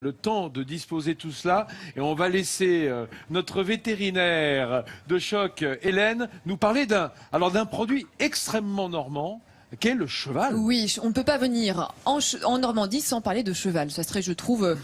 Le temps de disposer tout cela et on va laisser notre vétérinaire de choc, Hélène, nous parler d'un produit extrêmement normand qu'est le cheval. Oui, on ne peut pas venir en Normandie sans parler de cheval. Ça serait, je trouve,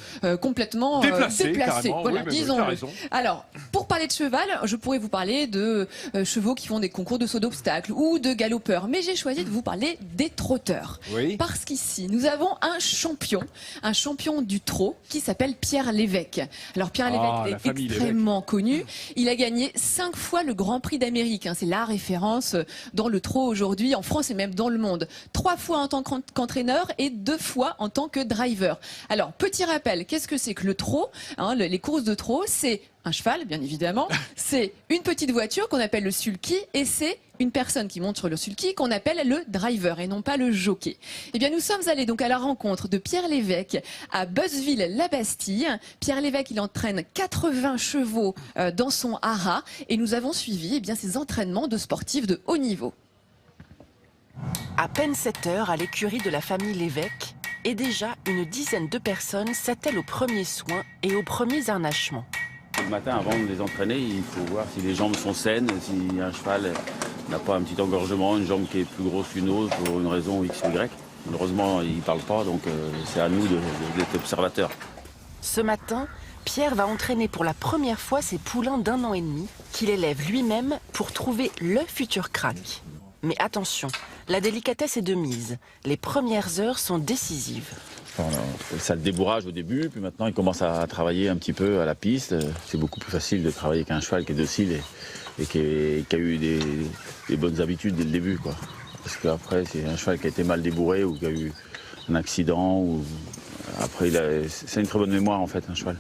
complètement déplacé. Voilà, oui, disons-le. Alors, pour parler de cheval, je pourrais vous parler de chevaux qui font des concours de saut d'obstacles ou de galopeurs. Mais j'ai choisi de vous parler des trotteurs. Oui. Parce qu'ici, nous avons un champion du trot qui s'appelle Pierre Lévesque. Alors, Pierre Lévesque est extrêmement connu. Il a gagné 5 fois le Grand Prix d'Amérique. C'est la référence dans le trot aujourd'hui, en France et même dans le monde. 3 fois en tant qu'entraîneur et 2 fois en tant que driver. Alors, petit rappel, qu'est-ce que c'est que le trot, les courses de trot, c'est un cheval, bien évidemment. C'est une petite voiture qu'on appelle le sulky et c'est une personne qui monte sur le sulky qu'on appelle le driver et non pas le jockey. Eh bien, nous sommes allés donc à la rencontre de Pierre Lévesque à Buzzeville-la-Bastille. Pierre Lévesque, il entraîne 80 chevaux dans son haras et nous avons suivi ses entraînements de sportifs de haut niveau. À peine 7 heures à l'écurie de la famille Lévesque, et déjà une dizaine de personnes s'attellent aux premiers soins et aux premiers harnachements. Le matin, avant de les entraîner, il faut voir si les jambes sont saines, si un cheval n'a pas un petit engorgement, une jambe qui est plus grosse qu'une autre pour une raison X ou Y. Malheureusement, il ne parle pas, donc c'est à nous d'être observateurs. Ce matin, Pierre va entraîner pour la première fois ses poulains d'1 an et demi, qu'il élève lui-même pour trouver le futur crack. Mais attention, la délicatesse est de mise. Les premières heures sont décisives. Ça le débourrage au début, puis maintenant il commence à travailler un petit peu à la piste. C'est beaucoup plus facile de travailler qu'un cheval qui est docile et qui a eu des bonnes habitudes dès le début, quoi. Parce qu'après, c'est un cheval qui a été mal débourré ou qui a eu un accident. Après, c'est une très bonne mémoire en fait, un cheval.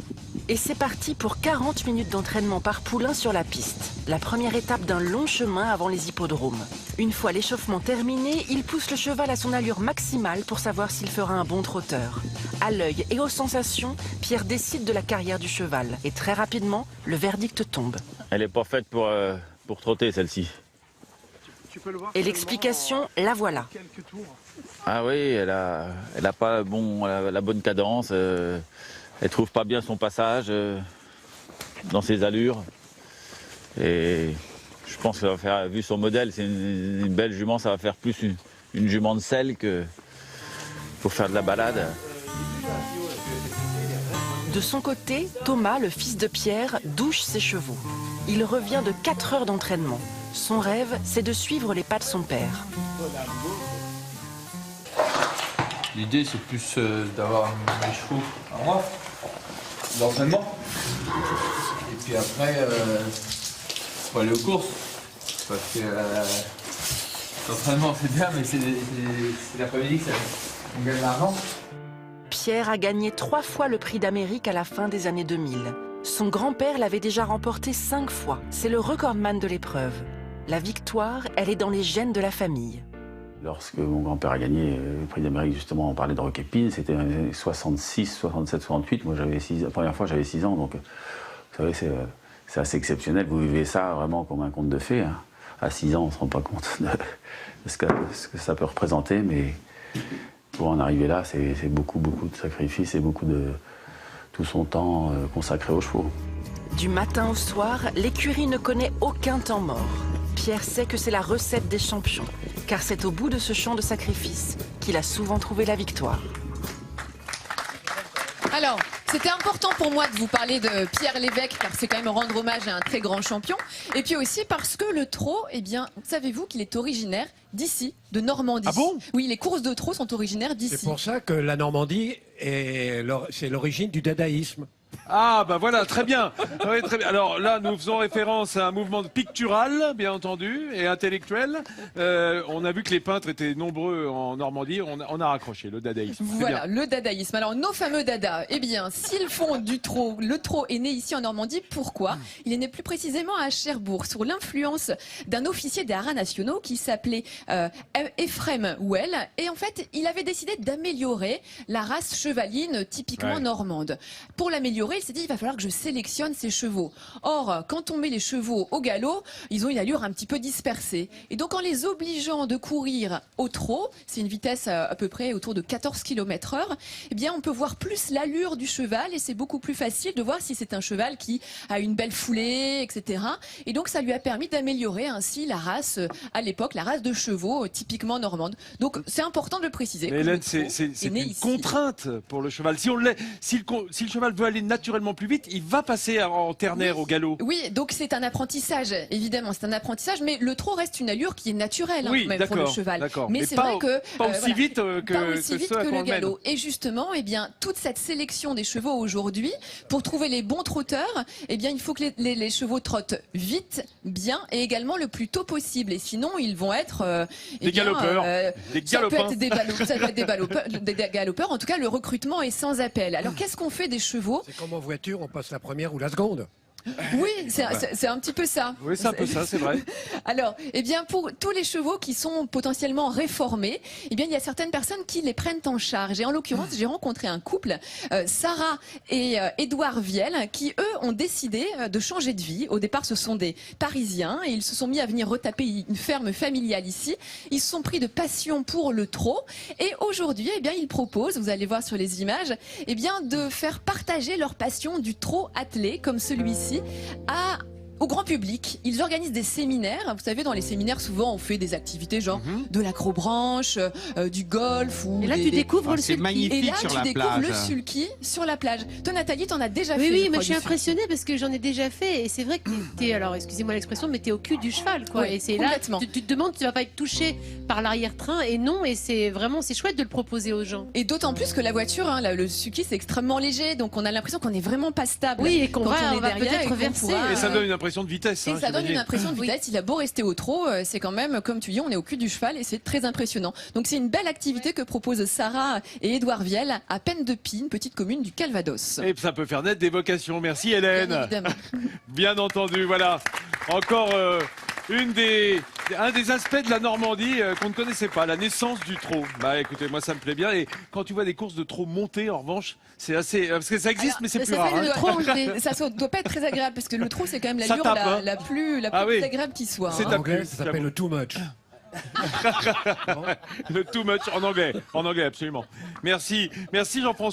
Et c'est parti pour 40 minutes d'entraînement par poulain sur la piste. La première étape d'un long chemin avant les hippodromes. Une fois l'échauffement terminé, il pousse le cheval à son allure maximale pour savoir s'il fera un bon trotteur. À l'œil et aux sensations, Pierre décide de la carrière du cheval. Et très rapidement, le verdict tombe. Elle n'est pas faite pour trotter, celle-ci. Et l'explication, la voilà. Ah oui, elle a pas la bonne cadence. Elle trouve pas bien son passage dans ses allures. Et je pense que ça va faire, vu son modèle, c'est une belle jument, ça va faire plus une jument de selle que pour faire de la balade. De son côté, Thomas, le fils de Pierre, douche ses chevaux. Il revient de 4 heures d'entraînement. Son rêve, c'est de suivre les pas de son père. L'idée, c'est plus d'avoir mes chevaux à moi, d'entraînement. Et puis après, faut aller aux courses. Parce que l'entraînement, c'est bien, mais c'est l'après-midi que on gagne l'argent. Pierre a gagné 3 fois le prix d'Amérique à la fin des années 2000. Son grand-père l'avait déjà remporté 5 fois. C'est le recordman de l'épreuve. La victoire, elle est dans les gènes de la famille. Lorsque mon grand-père a gagné le prix d'Amérique, justement, on parlait de Rock Épine, c'était en 66, 67, 68. Moi, la première fois, j'avais 6 ans, donc vous savez, c'est assez exceptionnel. Vous vivez ça vraiment comme un conte de fées. Hein. À 6 ans, on ne se rend pas compte de ce que ça peut représenter, mais pour en arriver là, c'est beaucoup de sacrifices et beaucoup de tout son temps consacré aux chevaux. Du matin au soir, l'écurie ne connaît aucun temps mort. Pierre sait que c'est la recette des champions, car c'est au bout de ce champ de sacrifice qu'il a souvent trouvé la victoire. Alors, c'était important pour moi de vous parler de Pierre Lévesque, car c'est quand même rendre hommage à un très grand champion. Et puis aussi parce que le trot, savez-vous qu'il est originaire d'ici, de Normandie? Ah bon? Oui, les courses de trot sont originaires d'ici. C'est pour ça que la Normandie, c'est l'origine du dadaïsme. Ah bah voilà, très bien. Oui, très bien. Alors là, nous faisons référence à un mouvement pictural, bien entendu, et intellectuel. On a vu que les peintres étaient nombreux en Normandie. On a raccroché le dadaïsme. Voilà, le dadaïsme. Alors nos fameux dadas, s'ils font du trot, le trot est né ici en Normandie. Pourquoi? Il est né plus précisément à Cherbourg, sous l'influence d'un officier des haras nationaux qui s'appelait Ephraim Well. Et en fait, il avait décidé d'améliorer la race chevaline typiquement normande. Pour l'améliorer, améliorer, il s'est dit il va falloir que je sélectionne ces chevaux. Or, quand on met les chevaux au galop, ils ont une allure un petit peu dispersée. Et donc en les obligeant de courir au trot, c'est une vitesse à peu près autour de 14 km/h, eh bien on peut voir plus l'allure du cheval et c'est beaucoup plus facile de voir si c'est un cheval qui a une belle foulée, etc. Et donc ça lui a permis d'améliorer ainsi la race, à l'époque, la race de chevaux typiquement normande. Donc c'est important de le préciser. Mais Hélène, c'est une contrainte pour le cheval. Si le cheval veut aller naturellement plus vite, il va passer en ternaire au galop. Oui, donc c'est un apprentissage, évidemment, c'est un apprentissage, mais le trot reste une allure qui est naturelle même pour le cheval. Mais c'est vrai que pas aussi vite que le galop. Et justement, eh bien, toute cette sélection des chevaux aujourd'hui, pour trouver les bons trotteurs, eh bien, il faut que les chevaux trottent vite, bien et également le plus tôt possible. Et sinon, ils vont être des galopeurs, des galopins. Ça peut être des galopeurs. En tout cas, le recrutement est sans appel. Alors, qu'est-ce qu'on fait des chevaux? C'est comme en voiture, on passe la première ou la seconde. Oui, c'est un petit peu ça. Oui, c'est un peu ça, c'est vrai. Alors, eh bien, pour tous les chevaux qui sont potentiellement réformés, eh bien, il y a certaines personnes qui les prennent en charge. Et en l'occurrence, j'ai rencontré un couple, Sarah et Édouard Viel, qui, eux, ont décidé de changer de vie. Au départ, ce sont des Parisiens et ils se sont mis à venir retaper une ferme familiale ici. Ils se sont pris de passion pour le trot. Et aujourd'hui, eh bien, ils proposent, vous allez voir sur les images, eh bien, de faire partager leur passion du trot attelé, comme celui-ci, au grand public. Ils organisent des séminaires. Vous savez, dans les séminaires, souvent, on fait des activités genre de l'acrobranche, du golf. Et là, tu découvres le sulky. C'est magnifique sur la plage. Et là, tu découvres le sulky sur la plage. Toi, Nathalie, t'en as déjà fait. Oui, moi, je suis impressionnée parce que j'en ai déjà fait. Et c'est vrai que t'es, alors, excusez-moi l'expression, mais t'es au cul du cheval, quoi. Oui, et c'est là, tu te demandes, tu vas pas être touché par l'arrière-train. Et non, et c'est chouette de le proposer aux gens. Et d'autant plus que la voiture, le sulky, c'est extrêmement léger. Donc, on a l'impression qu'on est vraiment pas stable. Oui, et qu'on va peut-être reverser. Et ça donne une impression de vitesse. Et ça donne une impression de vitesse. Il a beau rester au trot, c'est quand même, comme tu dis, on est au cul du cheval et c'est très impressionnant. Donc c'est une belle activité que proposent Sarah et Édouard Viel à Pennes-de-Pie, une petite commune du Calvados. Et ça peut faire naître des vocations. Merci Hélène. Bien évidemment. Bien entendu, voilà. Encore un des aspects de la Normandie qu'on ne connaissait pas, la naissance du trot. Bah écoutez, moi ça me plaît bien. Et quand tu vois des courses de trot montées, en revanche, c'est assez... Parce que ça existe, mais c'est plus rare. Ça doit pas être très agréable parce que le trot, c'est quand même l'allure la plus agréable qui soit. C'est en anglais, ça s'appelle le too much. Le too much en anglais, absolument. Merci Jean-François.